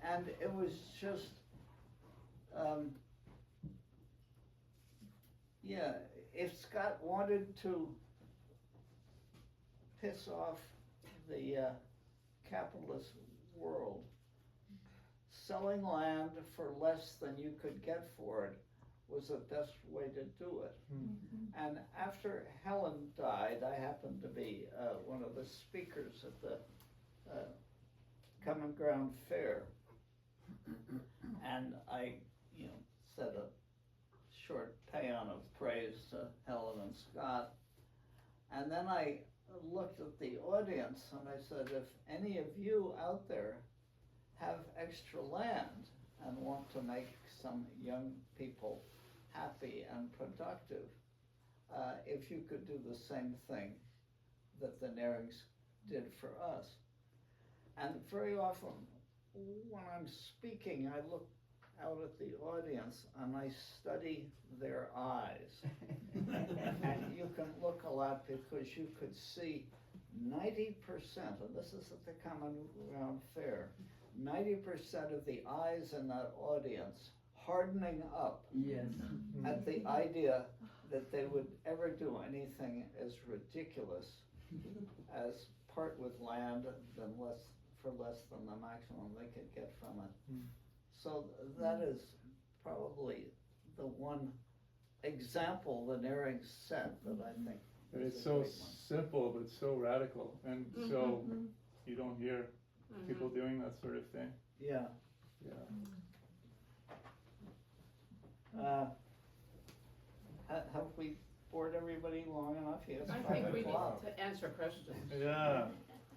and it was just, yeah, if Scott wanted to piss off the capitalist world, selling land for less than you could get for it was the best way to do it. Mm-hmm. And after Helen died, I happened to be one of the speakers at the Common Ground Fair. And I, you know, said a short paean of praise to Helen and Scott. And then I looked at the audience and I said, if any of you out there have extra land and want to make some young people happy and productive, if you could do the same thing that the Nearings did for us. And very often when I'm speaking, I look out at the audience and I study their eyes. And you can look a lot because you could see 90%, and this is at the Common Ground Fair, 90% of the eyes in that audience hardening up at the idea that they would ever do anything as ridiculous as part with land for less than the maximum they could get from it. So that is probably the one example the Nearings set that I think And is it's a so great one. simple, but so radical, and so you don't hear people doing that sort of thing. Yeah. Yeah. Have we bored everybody long enough? Yes, I 5 think we need o'clock. to answer questions. Yeah.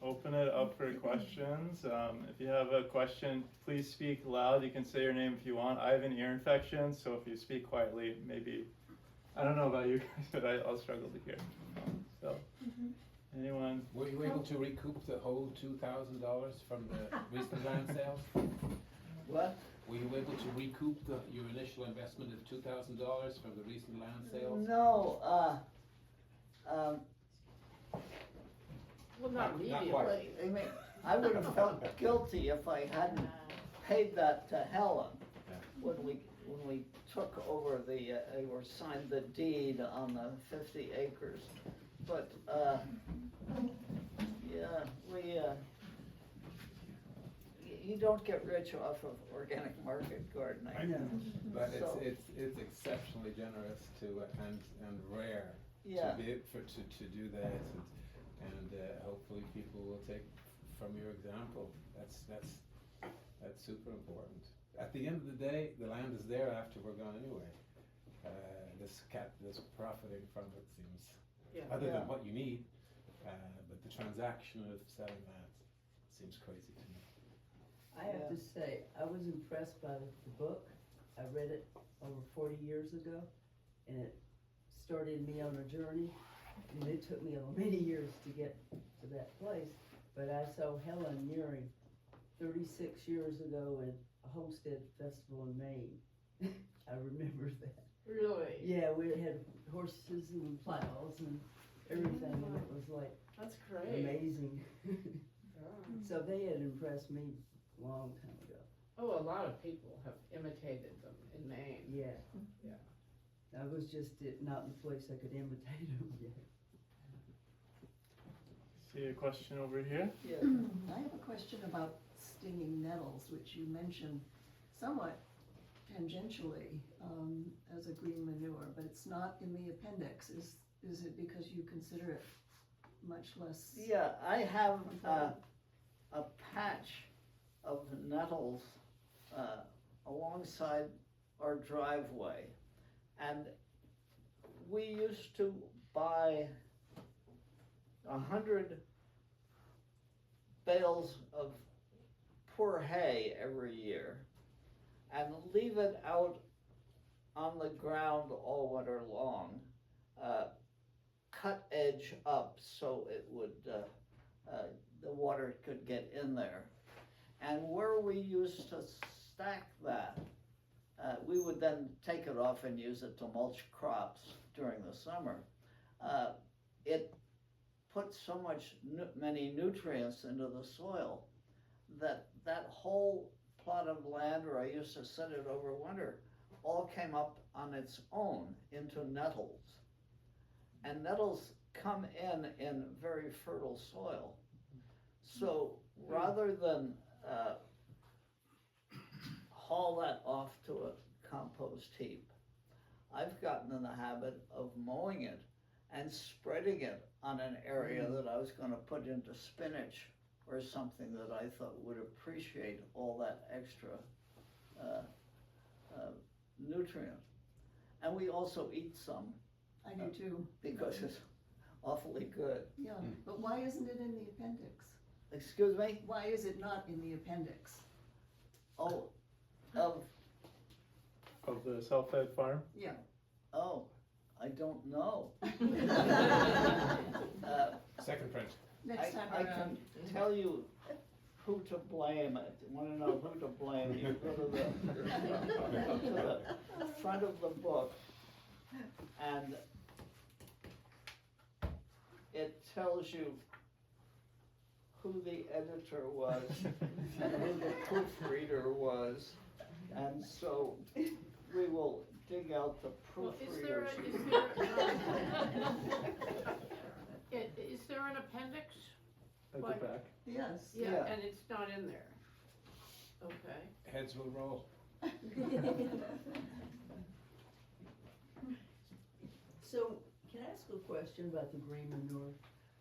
Open it up for questions. If you have a question, please speak loud. You can say your name if you want. I have an ear infection, so if you speak quietly, maybe, I don't know about you guys, but I'll struggle to hear. So, anyone? Were you able to recoup the whole $2,000 from the recent land sales? What? Were you able to recoup your initial investment of $2,000 from the recent land sales? No, Well, not Not immediately. quite. I mean, I would have felt guilty if I hadn't paid that to Helen when we took over or signed the deed on the 50 acres. But, yeah, you don't get rich off of organic market gardening. But So- it's exceptionally generous and rare Yeah. to be able to do that, and hopefully people will take from your example. That's super important. At the end of the day, the land is there after we're gone anyway. This profiting from it seems, other Yeah. than what you need, but the transaction of selling that seems crazy to me. I have to say, I was impressed by the book. I read it over 40 years ago, and it started me on a journey. and it took me many years to get to that place, but I saw Helen Nearing 36 years ago at a homestead festival in Maine. I remember that. Really? Yeah, we had horses and plows and everything, and it was like That's great. amazing. Yeah. So they had impressed me a long time ago. Oh, a lot of people have imitated them in Maine. Yeah. Yeah. I was just not in the place I could imitate them yet. See a question over here? Yeah. I have a question about stinging nettles, which you mentioned somewhat tangentially as a green manure, but it's not in the appendix. Is it because you consider it much less? Yeah, I have a patch of nettles alongside our driveway, and we used to buy 100 bales of poor hay every year and leave it out on the ground all winter long, cut edge up so it would, the water could get in there. And where we used to stack that, we would then take it off and use it to mulch crops during the summer. It put so many nutrients into the soil that whole plot of land where I used to set it over winter all came up on its own into nettles. And nettles come in very fertile soil. So rather than haul that off to a compost heap, I've gotten in the habit of mowing it and spreading it on an area that I was gonna put into spinach or something that I thought would appreciate all that extra nutrient. And we also eat some I do too. because it's awfully good. Yeah, but why isn't it in the appendix? Excuse me? Why is it not in the appendix? Oh, Of the self-fed farm? Yeah. I don't know. Second print. Next time I around. can tell you who to blame. Want to know who to blame? You go to the front of the book, and it tells you who the editor was and who the proofreader was, and so we will dig out the Well, proofreaders. Is there an appendix? At What? the back. Yes. Yeah, and it's not in there. Okay. Heads will roll. So, can I ask a question about the green manure?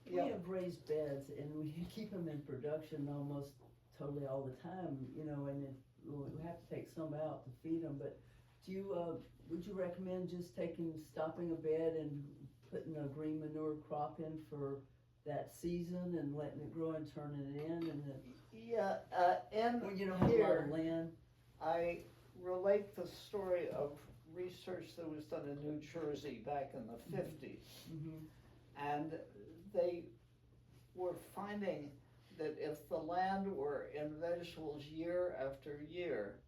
We Yeah. have raised beds and we keep them in production almost totally all the time, you know, and we have to take some out to feed them, but do you, would you recommend just stopping a bed and putting a green manure crop in for that season and letting it grow and turning it in and then, Yeah, when you don't have a lot here, of land? I relate the story of research that was done in New Jersey back in the 50s. Mm-hmm. And they were finding that if the land were in vegetables year after year,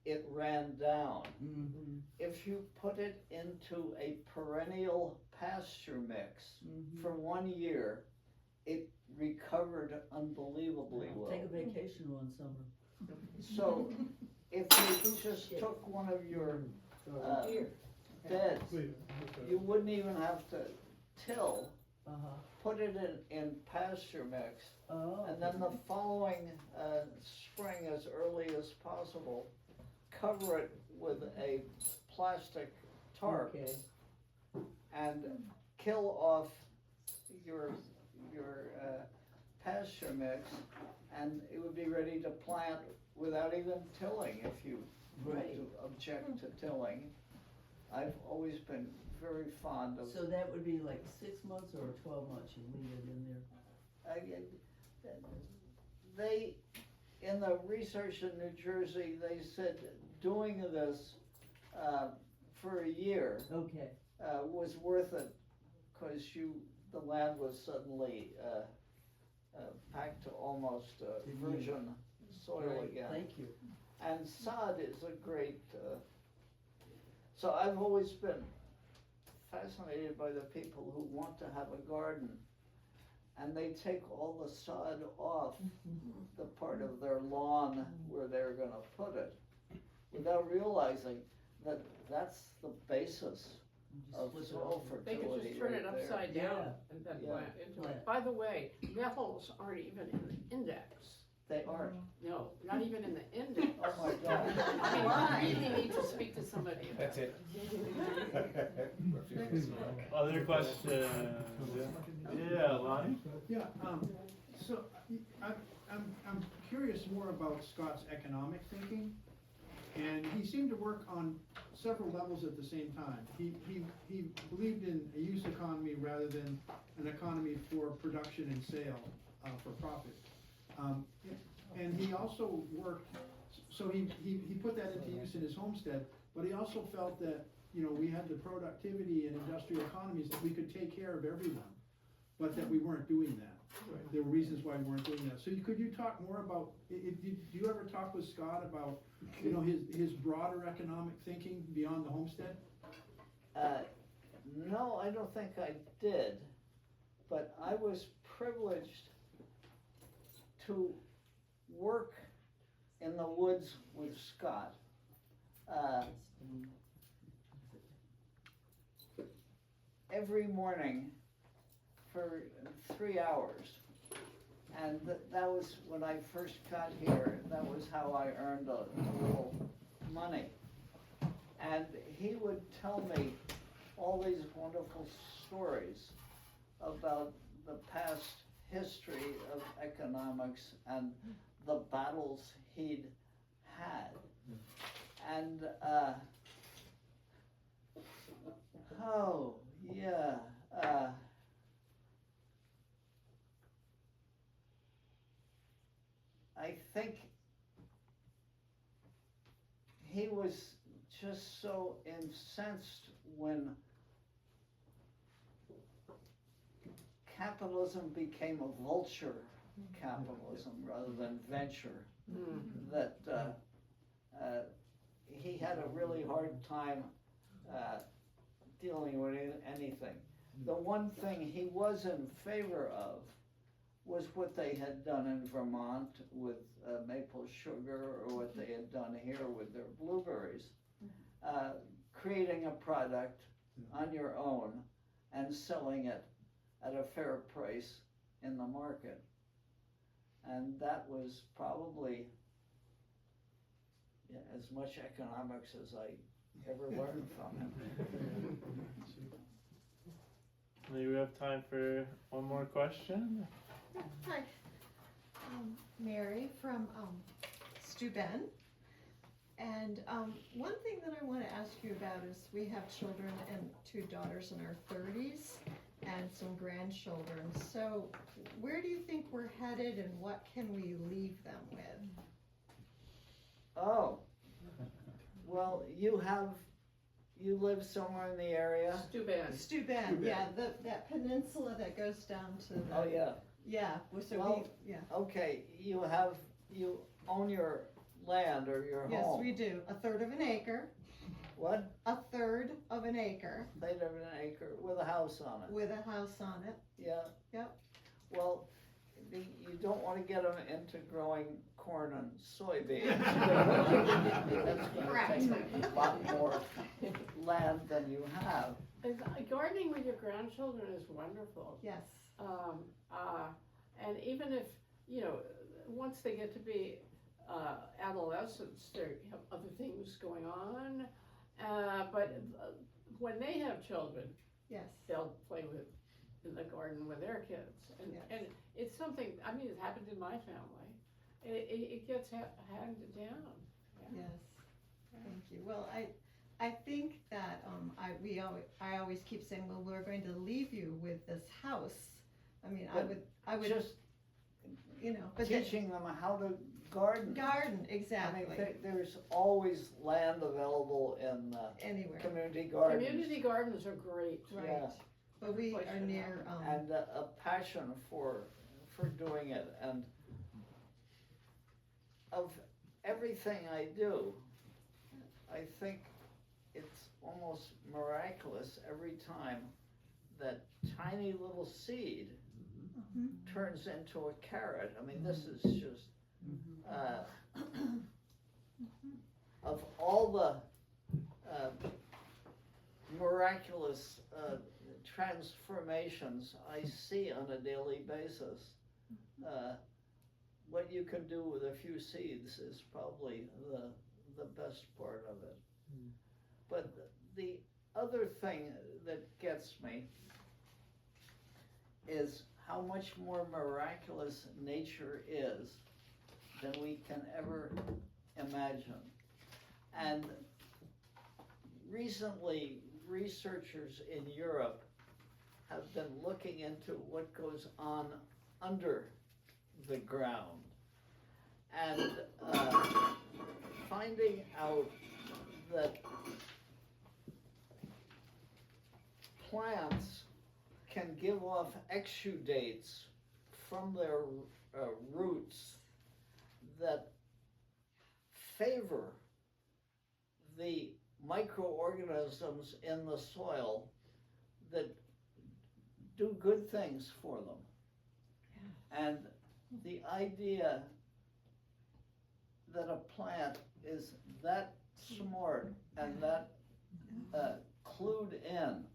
it ran down. Mm-hmm. If you put it into a perennial pasture mix Mm-hmm. for 1 year, it recovered unbelievably well. Take a vacation one summer. So if you just took one of your beds, you wouldn't even have to till, Uh-huh. put it in pasture mix, Oh. and then the following spring, as early as possible, cover it with a plastic tarp Okay. and kill off your pasture mix, and it would be ready to plant without even tilling if you want Right. to object to tilling. I've always been very fond of. So that would be like 6 months or 12 months you leave it in there? They, in the research in New Jersey, they said doing this for a year Okay. was worth it, because the land was suddenly, back to almost virgin soil Great, again. thank you. And sod is a great, so I've always been fascinated by the people who want to have a garden, and they take all the sod off the part of their lawn where they're gonna put it, without realizing that that's the basis of Flip it soil over. They could fertility just turn right it there. upside down and then Yeah. plant into Plant. it. By the way, nettles aren't even in the index. They aren't. No, not even in the index. Oh my God. I mean, we really need to speak to somebody about That's it. We're feeling smart. Other questions? Yeah, Lonnie? Yeah, so I'm curious more about Scott's economic thinking. And he seemed to work on several levels at the same time. He believed in a use economy rather than an economy for production and sale, for profit. And he also worked, so he put that into use in his homestead, but he also felt that, we had the productivity and industrial economies that we could take care of everyone, but that we weren't doing that. There were reasons why we weren't doing that. So could you talk more about, do you ever talk with Scott about, his broader economic thinking beyond the homestead? No, I don't think I did, but I was privileged to work in the woods with Scott. Every morning for 3 hours. And that was when I first got here, that was how I earned a little money. And he would tell me all these wonderful stories about the past history of economics and the battles he'd had. And, oh, yeah, I think he was just so incensed when capitalism became a vulture capitalism rather than venture, that he had a really hard time dealing with anything. The one thing he was in favor of was what they had done in Vermont with maple sugar, or what they had done here with their blueberries. Creating a product on your own and selling it at a fair price in the market. And that was probably as much economics as I ever learned from him. Maybe we have time for one more question. Hi, Mary from Steuben. And one thing that I want to ask you about is we have children and 2 daughters in our 30s and some grandchildren. So where do you think we're headed, and what can we leave them with? Oh, well, you live somewhere in the area? Steuben, yeah, that peninsula that goes down to the. Oh, yeah. Yeah, so Well, yeah. Okay, you own your land or your Yes, home. we do, 1/3 of an acre, What? 1/3 of an acre They live in an acre with a house on it. with a house on it. Yeah. Yep. Well, you don't want to get them into growing corn and soybeans. That's going to take a lot more land than you have. Gardening with your grandchildren is wonderful. Yes. And even if, once they get to be adolescents, they have other things going on. But when they have children, Yes. they'll play in the garden with their kids. Yes. And it's something, it happened in my family. It gets handed down. Yeah. Yes. Thank you. Well, I think that I always keep saying, well, we're going to leave you with this house. I would Just but teaching them how to garden. garden, exactly. There's always land available in Anywhere. community gardens. Community gardens are great. Right. Yeah. But we are near, and a passion for doing it. And of everything I do, I think it's almost miraculous every time that tiny little seed turns into a carrot. I mean, this is just, of all the miraculous transformations I see on a daily basis, what you can do with a few seeds is probably the best part of it. But the other thing that gets me is how much more miraculous nature is than we can ever imagine. And recently, researchers in Europe have been looking into what goes on under the ground and finding out that plants can give off exudates from their roots that favor the microorganisms in the soil that do good things for them. And the idea that a plant is that smart and that clued in,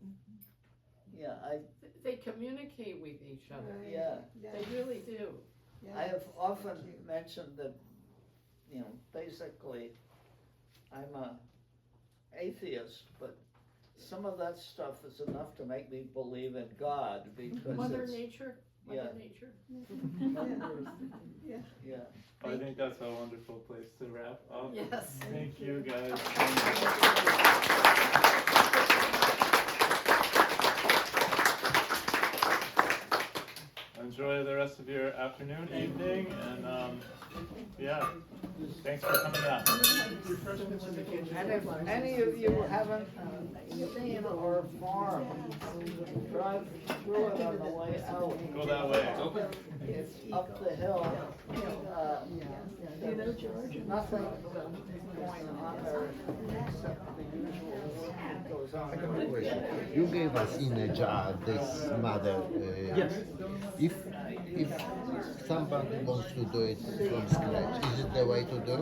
They communicate with each other. yeah. They really do. I have often mentioned that, basically, I'm a atheist, but some of that stuff is enough to make me believe in God, because Mother it's, Nature, yeah. Mother Nature. yeah. I think that's a wonderful place to wrap up. Yes. Thank you, guys. Enjoy the rest of your afternoon, evening, and thanks for coming out. And if any of you haven't seen our farm, drive through it on the way out. Go that way. It's up the hill. There's nothing going on there except the usual work that goes on. You gave us in a jar this mother. Yes. If somebody wants to do it from scratch, is it the way to do?